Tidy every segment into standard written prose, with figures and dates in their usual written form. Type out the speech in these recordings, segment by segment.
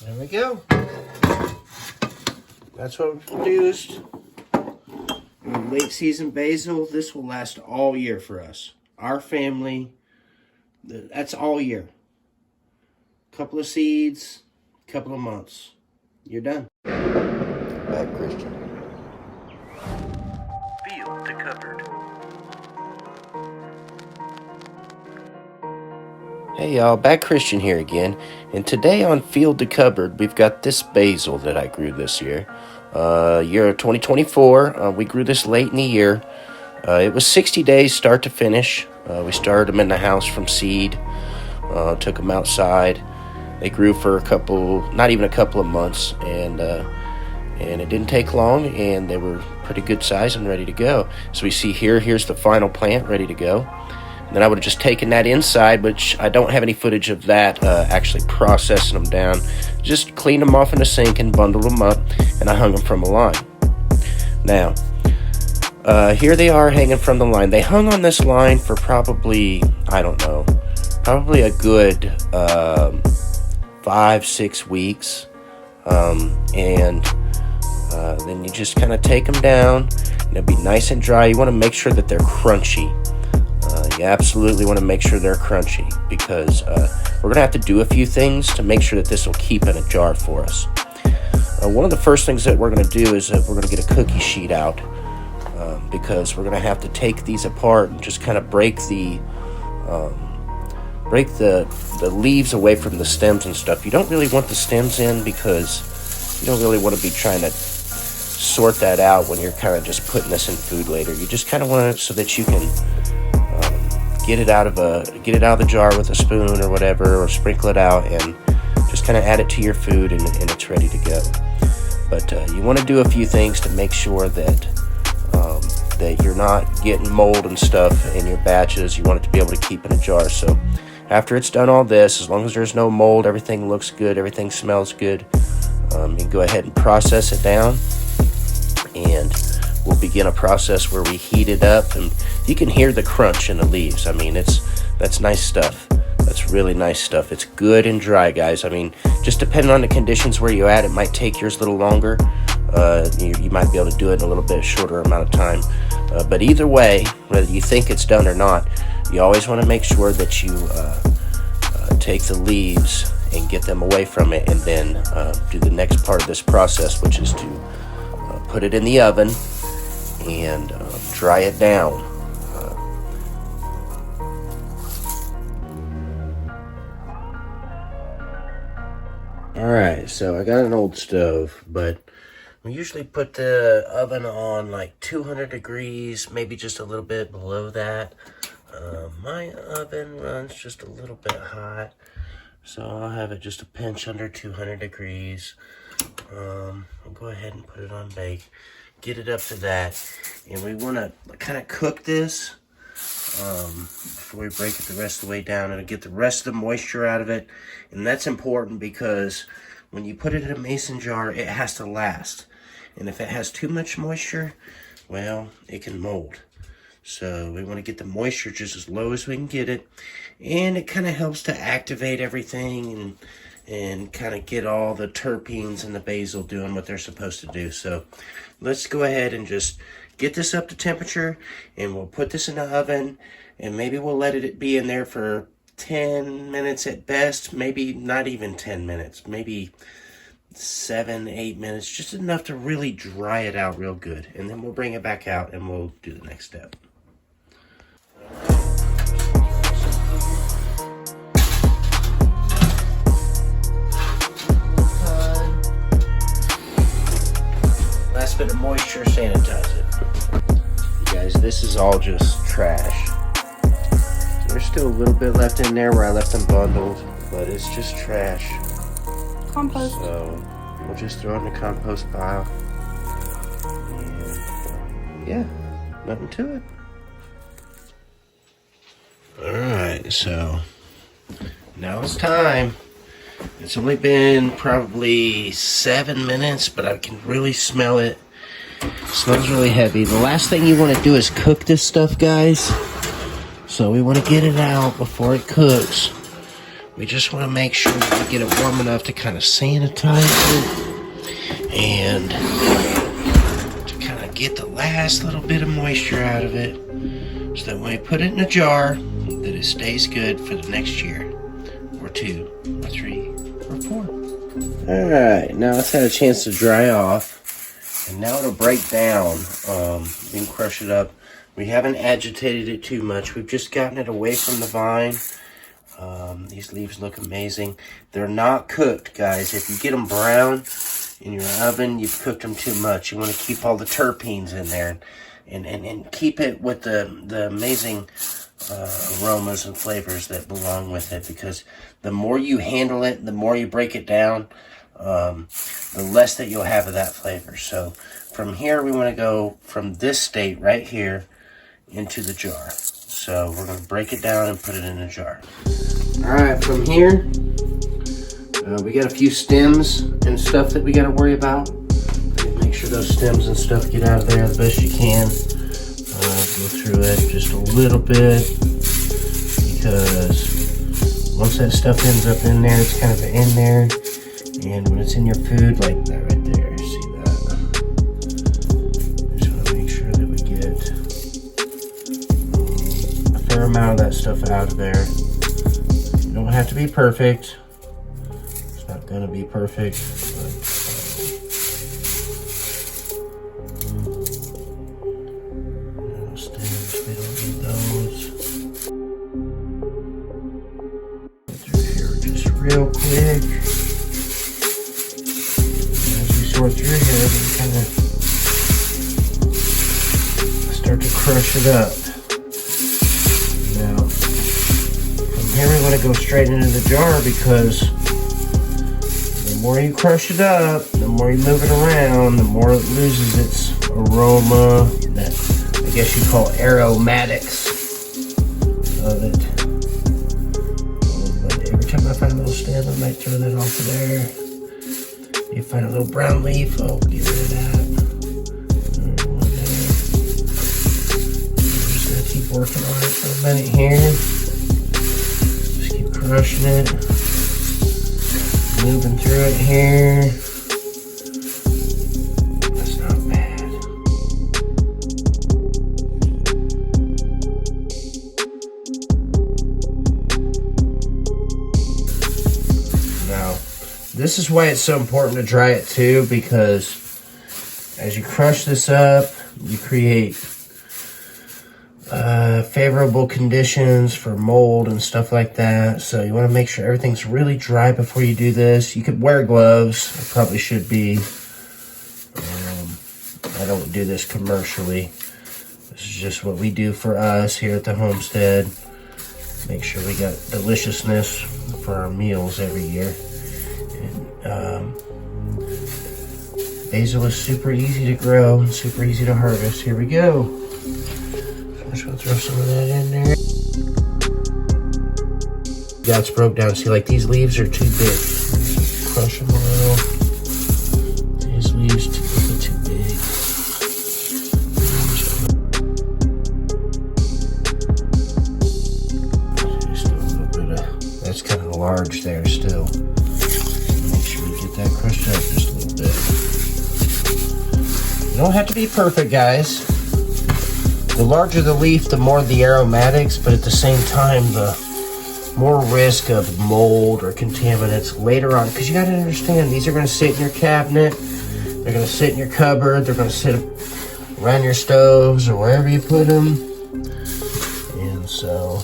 There we go. That's what we produced. Late season basil. This will last all year for us. Our family, that's all year. Couple of seeds, couple of months. You're done. Bad Christian. Field to cupboard. Hey y'all, Bad Christian here again, and today on Field to Cupboard, we've got this basil that I grew this year. Year 2024, we grew this late in the year. It was 60 days start to finish. We started them in the house from seed, took them outside. They grew for not even a couple of months, and it didn't take long, and they were pretty good size and ready to go. So we see here's the final plant ready to go. Then I would have just taken that inside, which I don't have any footage of that, actually processing them down. Just cleaned them off in the sink and bundled them up, and I hung them from a line. Now, here they are hanging from the line. They hung on this line for probably, I don't know, probably a good 5-6 weeks. Then you just kind of take them down, and they'll be nice and dry. You want to make sure that they're crunchy. You absolutely want to make sure they're crunchy, because we're going to have to do a few things to make sure that this will keep in a jar for us. One of the first things that we're going to do is we're going to get a cookie sheet out, because we're going to have to take these apart and just kind of break the leaves away from the stems and stuff. You don't really want the stems in, because you don't really want to be trying to sort that out when you're kind of just putting this in food later. You just kind of want it so that you can get it out of the jar with a spoon or whatever, or sprinkle it out and just kind of add it to your food, and it's ready to go. But you want to do a few things to make sure that that you're not getting mold and stuff in your batches. You want it to be able to keep in a jar. So after it's done all this, as long as there's no mold, everything looks good, everything smells good, you can go ahead and process it down, and we'll begin a process where we heat it up, and you can hear the crunch in the leaves. I mean, that's nice stuff. That's really nice stuff. It's good and dry, guys. I mean, just depending on the conditions where you're at, it might take yours a little longer. You might be able to do it in a little bit shorter amount of time. But either way, whether you think it's done or not, you always want to make sure that you take the leaves and get them away from it, and then do the next part of this process, which is to put it in the oven and dry it down. Alright, so I got an old stove, but we usually put the oven on like 200 degrees, maybe just a little bit below that. My oven runs just a little bit hot, so I'll have it just a pinch under 200 degrees. I'll go ahead and put it on bake, get it up to that, and we want to kind of cook this before we break it the rest of the way down, and get the rest of the moisture out of it. And that's important, because when you put it in a mason jar, it has to last, and if it has too much moisture, well, it can mold. So we want to get the moisture just as low as we can get it, and it kind of helps to activate everything and kind of get all the terpenes in the basil doing what they're supposed to do. So let's go ahead and just get this up to temperature, and we'll put this in the oven, and maybe we'll let it be in there for 10 minutes at best, maybe not even 10 minutes, maybe 7-8 minutes, just enough to really dry it out real good. And then we'll bring it back out and we'll do the next step. Last bit of moisture, sanitize it. You guys, this is all just trash. There's still a little bit left in there where I left them bundled, but it's just trash. Compost. So we'll just throw it in the compost pile. And yeah, nothing to it. Alright, so now it's time. It's only been probably 7 minutes, but I can really smell it. It smells really heavy. The last thing you want to do is cook this stuff, guys. So we want to get it out before it cooks. We just want to make sure that we get it warm enough to kind of sanitize it and to kind of get the last little bit of moisture out of it, so that when we put it in a jar, that it stays good for the next year, or 2, or 3, or 4. All right, now it's had a chance to dry off, and now it'll break down. We can crush it up. We haven't agitated it too much. We've just gotten it away from the vine. These leaves look amazing. They're not cooked, guys. If you get them brown in your oven, you've cooked them too much. You want to keep all the terpenes in there, and keep it with the amazing aromas and flavors that belong with it, because the more you handle it, the more you break it down, the less that you'll have of that flavor. So from here, we want to go from this state right here into the jar. So we're going to break it down and put it in a jar. All right, from here, we got a few stems and stuff that we got to worry about. Make sure those stems and stuff get out of there the best you can. Go through it just a little bit, because once that stuff ends up in there, it's kind of in there. And when it's in your food, like that right there, see that? I just want to make sure that we get a fair amount of that stuff out of there. You don't have to be perfect. It's not going to be perfect, but stems, we don't need those. Go through here just real quick. Sort through here, we kind of start to crush it up. Now, from here we want to go straight into the jar, because the more you crush it up, the more you move it around, the more it loses its aroma, that I guess you call aromatics of it. But every time I find a little stem, I might throw that off of there. You find a little brown leaf, oh, get rid of that. One there. I'm just going to keep working on it for a minute here. Just keep crushing it. Moving through it here. That's not bad. Now, this is why it's so important to dry it too, because as you crush this up, you create favorable conditions for mold and stuff like that. So you want to make sure everything's really dry before you do this. You could wear gloves. It probably should be. I don't do this commercially. This is just what we do for us here at the homestead. Make sure we got deliciousness for our meals every year. Basil is super easy to grow and super easy to harvest. Here we go. I'm just gonna throw some of that in there. That's broke down. See, like these leaves are too big. Just crush them a little. These leaves too big. Just a little bit of, that's kind of large there still. Make sure we get that crushed up just a little bit. You don't have to be perfect, guys. The larger the leaf, the more the aromatics, but at the same time, the more risk of mold or contaminants later on. Because you got to understand, these are going to sit in your cabinet, they're going to sit in your cupboard, they're going to sit around your stoves or wherever you put them. And so,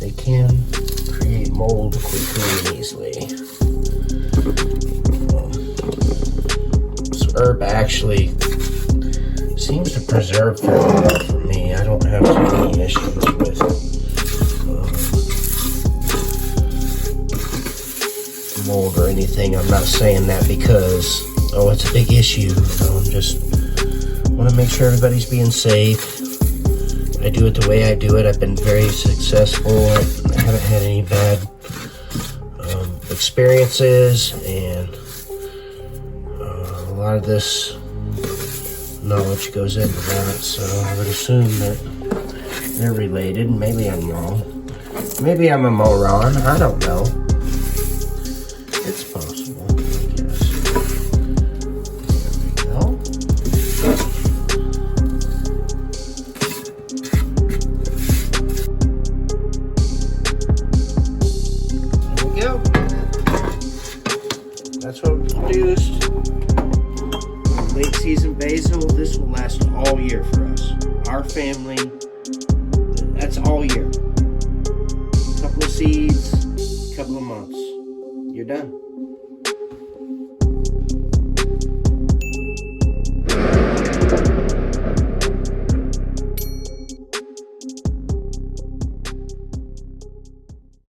they can create mold quickly and easily. This herb actually seems to preserve fairly well for me. I don't have too many issues with mold or anything. I'm not saying that because, oh, it's a big issue. I'm just want to make sure everybody's being safe. I do it the way I do it. I've been very successful. I haven't had any bad experiences, and a lot of this knowledge goes into that, so I would assume that they're related. Maybe I'm wrong. Maybe I'm a moron. I don't know. It's possible, I guess. There we go. There we go. That's what we produced. Late season basil. This will last all year for us. Our family. That's all year. Couple of seeds, couple of months. You're done.